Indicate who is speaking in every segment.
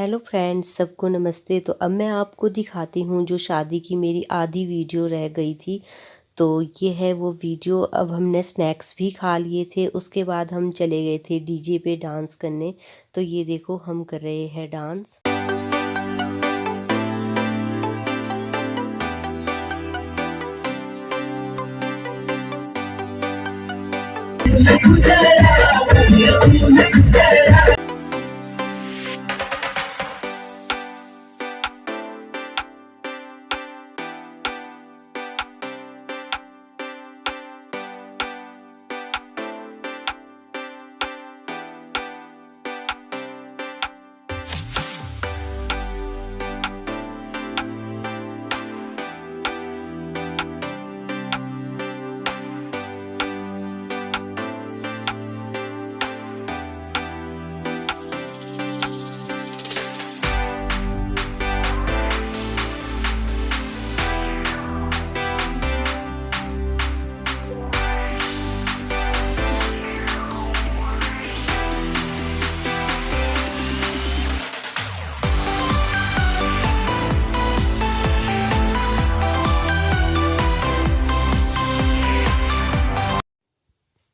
Speaker 1: Hello friends, सबको नमस्ते। तो अब मैं आपको दिखाती हूँ जो शादी की मेरी आधी वीडियो रह गई थी। तो ये है वो वीडियो। अब हमने स्नैक्स भी खा लिए थे, उसके बाद हम चले गए थे डीजे पे डांस करने। तो ये देखो हम कर रहे हैं डांस।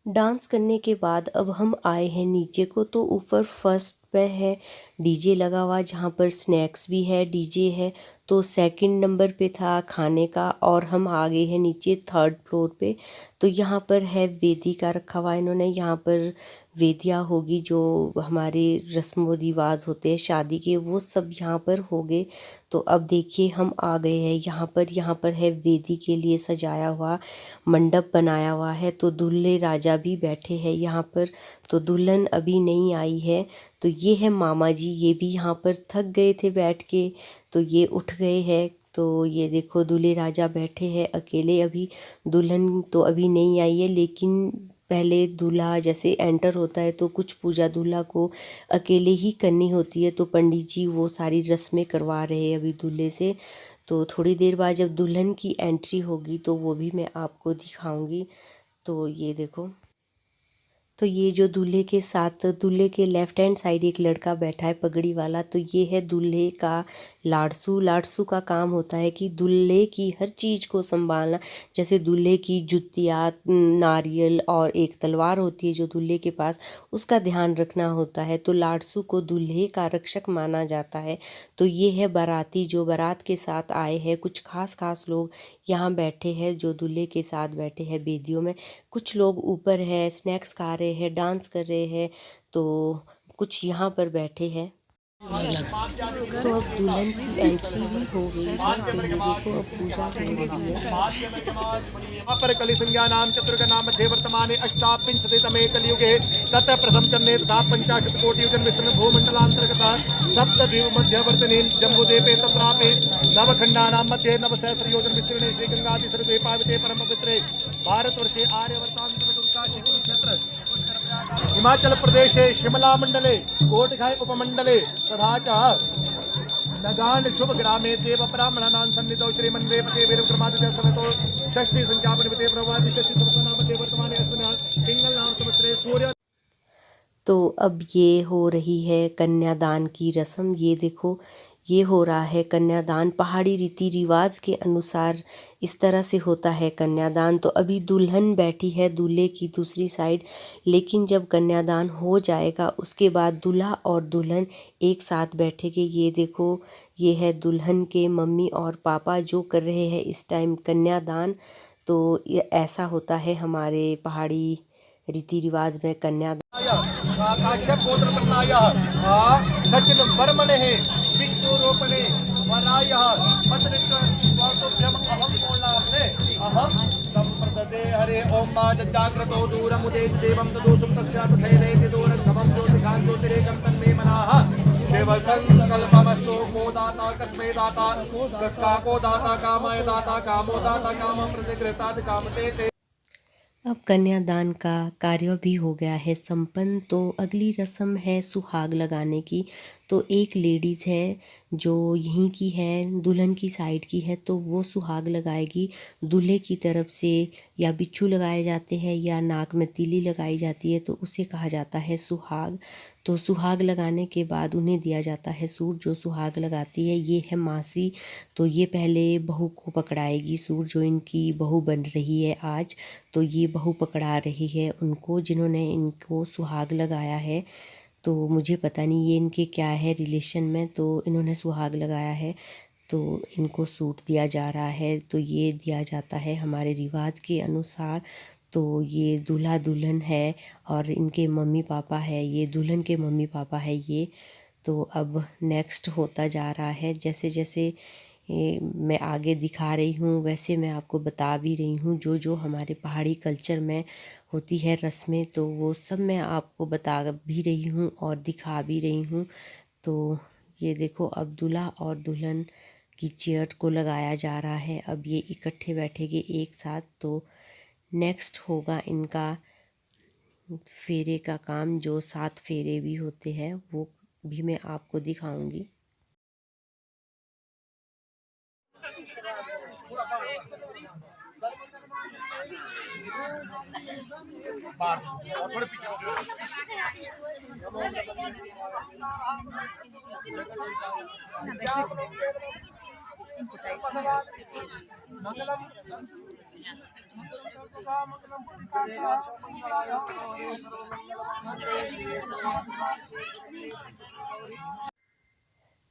Speaker 1: डांस करने के बाद अब हम आए हैं नीचे को। तो ऊपर फर्स्ट पे है डीजे लगा हुआ, जहाँ पर स्नैक्स भी है, डीजे है। तो सेकंड नंबर पे था खाने का, और हम आ गए हैं नीचे थर्ड फ्लोर पे। तो यहाँ पर है वेदिका रखा हुआ इन्होंने। यहाँ पर वेदियाँ होगी, जो हमारे रस्म व रिवाज होते हैं शादी के, वो सब यहाँ पर हो गए। तो अब देखिए हम आ गए हैं यहाँ पर। यहाँ पर है वेदी के लिए सजाया हुआ मंडप बनाया हुआ है। तो दूल्हे राजा भी बैठे हैं यहाँ पर। तो दुल्हन अभी नहीं आई है। तो ये है मामा जी, ये भी यहाँ पर थक गए थे बैठ के, तो ये उठ गए हैं। तो ये देखो दूल्हे राजा बैठे हैं अकेले अभी। दुल्हन तो अभी नहीं आई है, लेकिन पहले दूल्हा जैसे एंटर होता है तो कुछ पूजा दूल्हा को अकेले ही करनी होती है। तो पंडित जी वो सारी रस्में करवा रहे हैं अभी दूल्हे से। तो थोड़ी देर बाद जब दुल्हन की एंट्री होगी तो वो भी मैं आपको दिखाऊंगी। तो ये देखो। तो ये जो दूल्हे के साथ, दूल्हे के लेफ्ट हैंड साइड एक लड़का बैठा है पगड़ी वाला, तो ये है दूल्हे का लाड़सू। लाड़सू का काम होता है कि दूल्हे की हर चीज़ को संभालना। जैसे दूल्हे की जुतियाँ, नारियल और एक तलवार होती है जो दूल्हे के पास, उसका ध्यान रखना होता है। तो लाड़सू को दूल्हे का रक्षक माना जाता है। तो ये है बाराती जो बारात के साथ आए हैं। कुछ खास खास लोग यहाँ बैठे हैं जो दूल्हे के साथ बैठे हैं बेदियों में। कुछ लोग ऊपर है, स्नैक्स खा रहे हैं, डांस कर रहे हैं। तो कुछ यहाँ पर बैठे हैं। तो अब दुल्हन की एंट्री भी हो गई है। तो ये देखो अब पूजा हो रही है।
Speaker 2: पर कलि संज्ञा नाम चतुर्गना मध्ये वर्तमाने अष्टाविंशतितमे कलियुगे तत प्रथम चन्ने तथा 50 कोटि युजन विस्तृत भूमंडलांतर्गत सप्तद्वीप मध्यवर्तिनी जम्बूद्वीपे तत्रापि नवखंडानां मध्ये नवसहस्र योजन विस्तीर्णे श्रीगंगादि सर्वद्वीपाविते परम पवित्रे भारतवर्षे आर्यवर्तांतर्गत कुरुक्षेत्र हिमाचल प्रदेशे शिमला मंडले कोटखाई उपमंडले तथा च नगान शुभ ग्रामे देव ब्राह्मणानां सन्निधौ श्रीमन्वेपते वीरविक्रमादित्य समेतो षष्ठी संख्यापनिमिते प्रवादि षष्ठी संवत्सरानां मध्ये वर्तमाने अस्मिन् पिंगल नाम संवत्सरे सूर्य।
Speaker 1: तो अब ये हो रही है कन्यादान की रस्म। ये देखो ये हो रहा है कन्यादान। पहाड़ी रीति रिवाज के अनुसार इस तरह से होता है कन्यादान। तो अभी दुल्हन बैठी है दूल्हे की दूसरी साइड, लेकिन जब कन्यादान हो जाएगा उसके बाद दूल्हा और दुल्हन एक साथ बैठेंगे। ये देखो ये है दुल्हन के मम्मी और पापा जो कर रहे हैं इस टाइम कन्यादान। तो ये ऐसा होता है हमारे पहाड़ी रीति रिवाज में कन्यादान।
Speaker 2: काश्यप गोत्र सचिन वर्मणे विष्णु रोपणे वराय पत्रिभ्यम अहम मोलापने अहम संप्रदते हरे ओम मा जाग्रतो दूरमुदे देवं तदो सुप्तस्या तथैलेति दूरगमं ज्योतिषां ज्योतिरेकं तन्मे मनाः शिव संकल्पमस्तु को दाता कस्मै दाता कस्का को दाता कामाय दाता कामो दाता काम प्रतिकृतात् कामते।
Speaker 1: अब कन्यादान का कार्य भी हो गया है संपन्न। तो अगली रस्म है सुहाग लगाने की। तो एक लेडीज़ है जो यहीं की है, दुल्हन की साइड की है, तो वो सुहाग लगाएगी। दूल्हे की तरफ से या बिच्छू लगाए जाते हैं या नाक में तिली लगाई जाती है, तो उसे कहा जाता है सुहाग। तो सुहाग लगाने के बाद उन्हें दिया जाता है सूट। जो सुहाग लगाती है ये है मासी। तो ये पहले बहू को पकड़ाएगी सूट, जो इनकी बहू बन रही है आज। तो ये बहू पकड़ा रही है उनको, जिन्होंने इनको सुहाग लगाया है। तो मुझे पता नहीं ये इनके क्या है रिलेशन में, तो इन्होंने सुहाग लगाया है, तो इनको सूट दिया जा रहा है। तो ये दिया जाता है हमारे रिवाज के अनुसार। तो ये दूल्हा दुल्हन है और इनके मम्मी पापा है, ये दुल्हन के मम्मी पापा है ये। तो अब नेक्स्ट होता जा रहा है, जैसे जैसे मैं आगे दिखा रही हूँ वैसे मैं आपको बता भी रही हूँ। जो जो हमारे पहाड़ी कल्चर में होती है रस्में, तो वो सब मैं आपको बता भी रही हूँ और दिखा भी रही हूँ। तो ये देखो, अब दूल्हा और दुल्हन की चेयर को लगाया जा रहा है। अब ये इकट्ठे बैठेंगे एक साथ। तो नेक्स्ट होगा इनका फेरे का काम, जो 7 फेरे भी होते हैं वो भी मैं आपको दिखाऊंगी।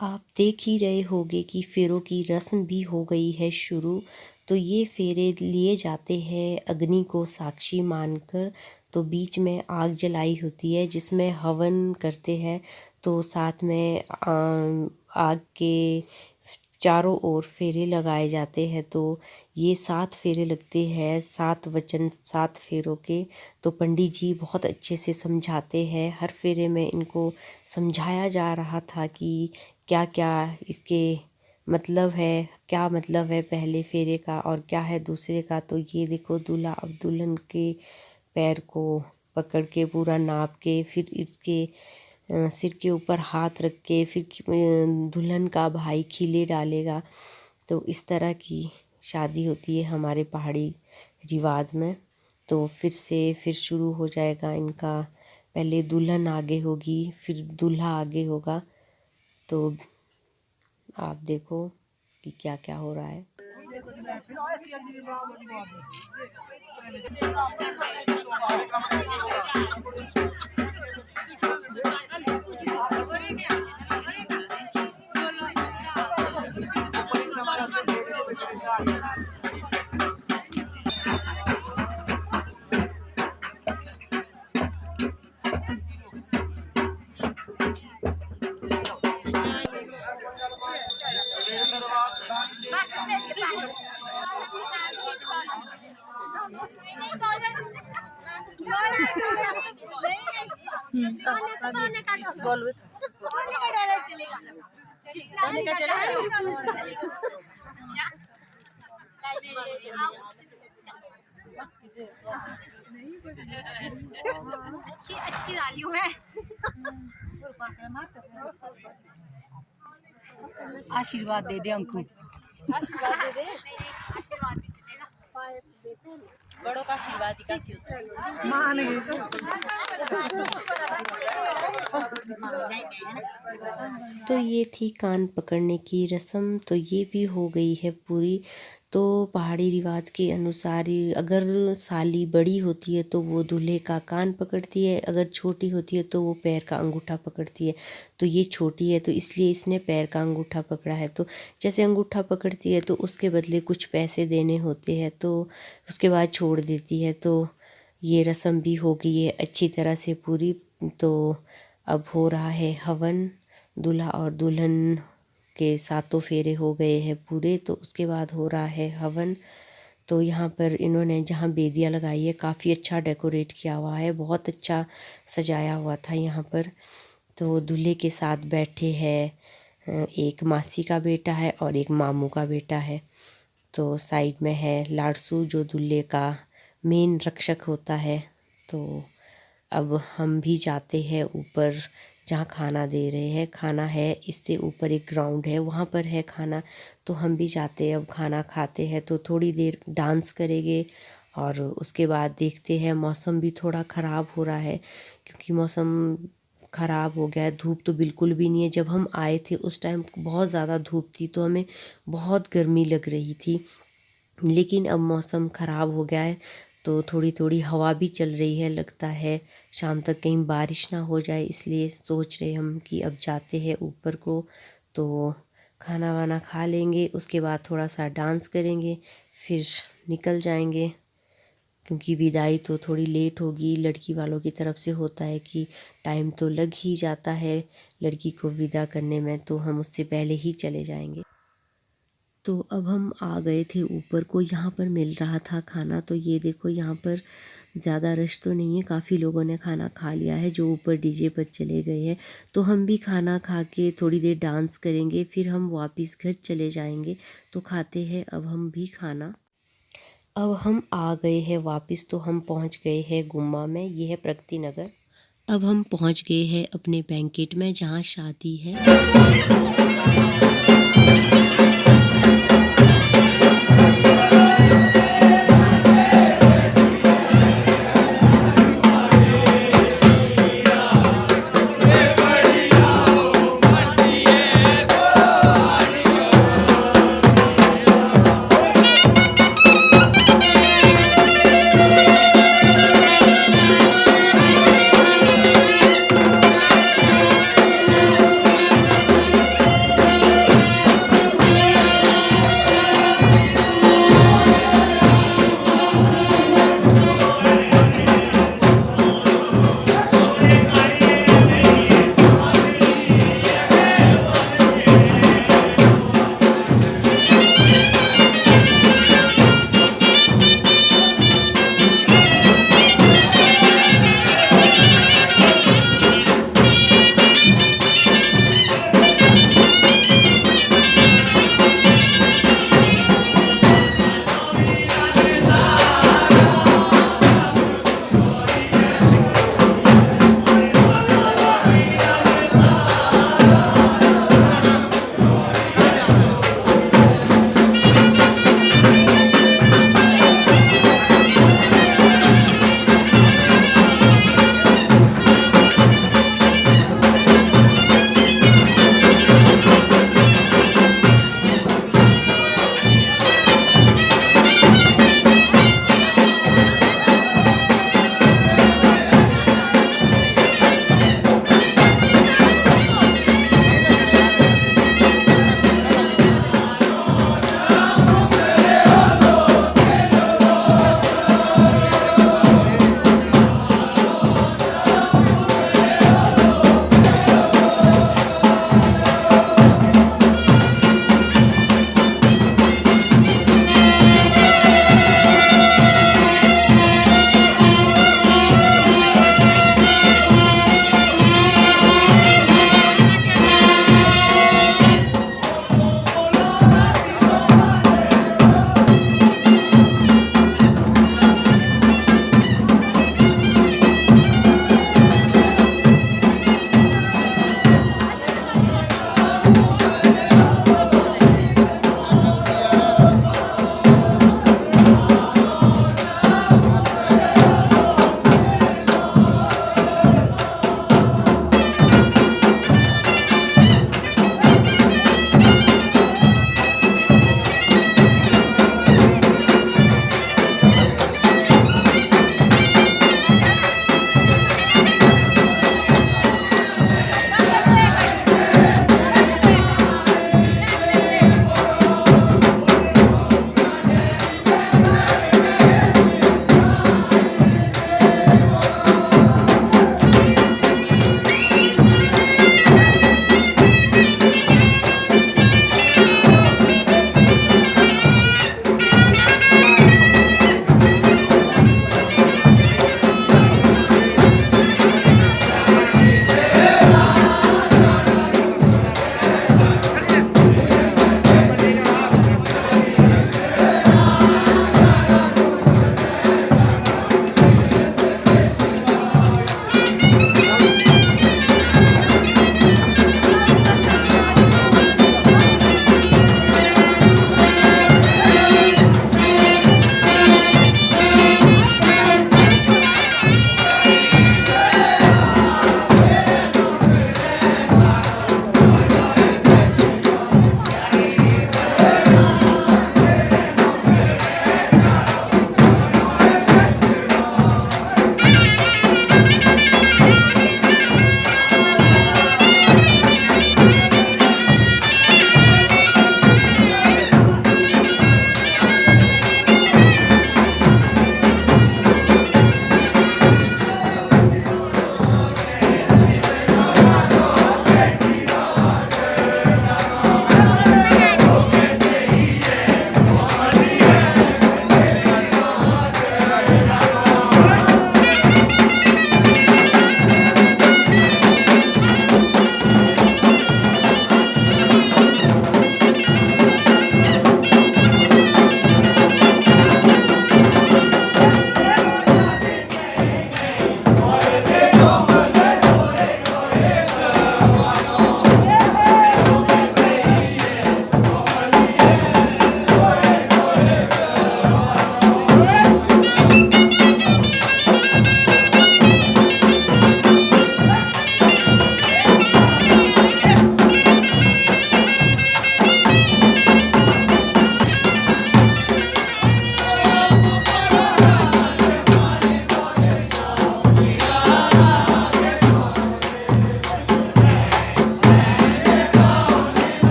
Speaker 1: आप देख ही रहे होंगे कि फेरों की रस्म भी हो गई है शुरू। तो ये फेरे लिए जाते हैं अग्नि को साक्षी मानकर। तो बीच में आग जलाई होती है जिसमें हवन करते हैं। तो साथ में आग के चारों ओर फेरे लगाए जाते हैं। तो ये 7 फेरे लगते हैं, 7 वचन 7 फेरों के। तो पंडित जी बहुत अच्छे से समझाते हैं। हर फेरे में इनको समझाया जा रहा था कि क्या क्या इसके मतलब है, क्या मतलब है पहले फेरे का और क्या है दूसरे का। तो ये देखो, दूल्हा अब दुल्हन के पैर को पकड़ के पूरा नाप के, फिर इसके सिर के ऊपर हाथ रख के, फिर दुल्हन का भाई खीले डालेगा। तो इस तरह की शादी होती है हमारे पहाड़ी रिवाज में। तो फिर शुरू हो जाएगा इनका। पहले दुल्हन आगे होगी, फिर दूल्हा आगे होगा। तो आप देखो कि क्या क्या हो रहा है।
Speaker 3: अच्छी अच्छी डाली हूँ मैं। आशीर्वाद दे दे अंकु। आशीर्वाद दे दे। आशीर्वाद दे देगा। बड़ों का आशीर्वाद ही काफी होता है। मान गई
Speaker 1: तो ये थी कान पकड़ने की रस्म। तो ये भी हो गई है पूरी। तो पहाड़ी रिवाज के अनुसार अगर साली बड़ी होती है तो वो दूल्हे का कान पकड़ती है, अगर छोटी होती है तो वो पैर का अंगूठा पकड़ती है। तो ये छोटी है तो इसलिए इसने पैर का अंगूठा पकड़ा है। तो जैसे अंगूठा पकड़ती है तो उसके बदले कुछ पैसे देने होते हैं, तो उसके बाद छोड़ देती है। तो ये रस्म भी हो गई है अच्छी तरह से पूरी। तो अब हो रहा है हवन। दूल्हा और दुल्हन के 7 फेरे हो गए हैं पूरे। तो उसके बाद हो रहा है हवन। तो यहाँ पर इन्होंने जहाँ बेदियाँ लगाई है काफ़ी अच्छा डेकोरेट किया हुआ है, बहुत अच्छा सजाया हुआ था यहाँ पर। तो दूल्हे के साथ बैठे हैं एक मासी का बेटा है और एक मामू का बेटा है। तो साइड में है लाड़सू, जो दूल्हे का मेन रक्षक होता है। तो अब हम भी जाते हैं ऊपर, जहाँ खाना दे रहे हैं। खाना है, इससे ऊपर एक ग्राउंड है, वहाँ पर है खाना। तो हम भी जाते हैं, अब खाना खाते हैं तो थोड़ी देर डांस करेंगे और उसके बाद देखते हैं। मौसम भी थोड़ा ख़राब हो रहा है क्योंकि मौसम ख़राब हो गया है। धूप तो बिल्कुल भी नहीं है। जब हम आए थे उस टाइम बहुत ज़्यादा धूप थी तो हमें बहुत गर्मी लग रही थी, लेकिन अब मौसम ख़राब हो गया है तो थोड़ी थोड़ी हवा भी चल रही है। लगता है शाम तक कहीं बारिश ना हो जाए, इसलिए सोच रहे हम कि अब जाते हैं ऊपर को। तो खाना वाना खा लेंगे, उसके बाद थोड़ा सा डांस करेंगे, फिर निकल जाएंगे क्योंकि विदाई तो थोड़ी लेट होगी। लड़की वालों की तरफ से होता है कि टाइम तो लग ही जाता है लड़की को विदा करने में, तो हम उससे पहले ही चले जाएंगे। तो अब हम आ गए थे ऊपर को। यहाँ पर मिल रहा था खाना, तो ये देखो यहाँ पर ज़्यादा रश तो नहीं है, काफ़ी लोगों ने खाना खा लिया है जो ऊपर डीजे पर चले गए हैं। तो हम भी खाना खा के थोड़ी देर डांस करेंगे, फिर हम वापस घर चले जाएंगे। तो खाते हैं अब हम भी खाना। अब हम आ गए हैं वापस, तो हम पहुंच गए हैं गुम्मा में, ये है प्रगति नगर। अब हम पहुंच गए हैं अपने बैंकेट में जहां शादी है।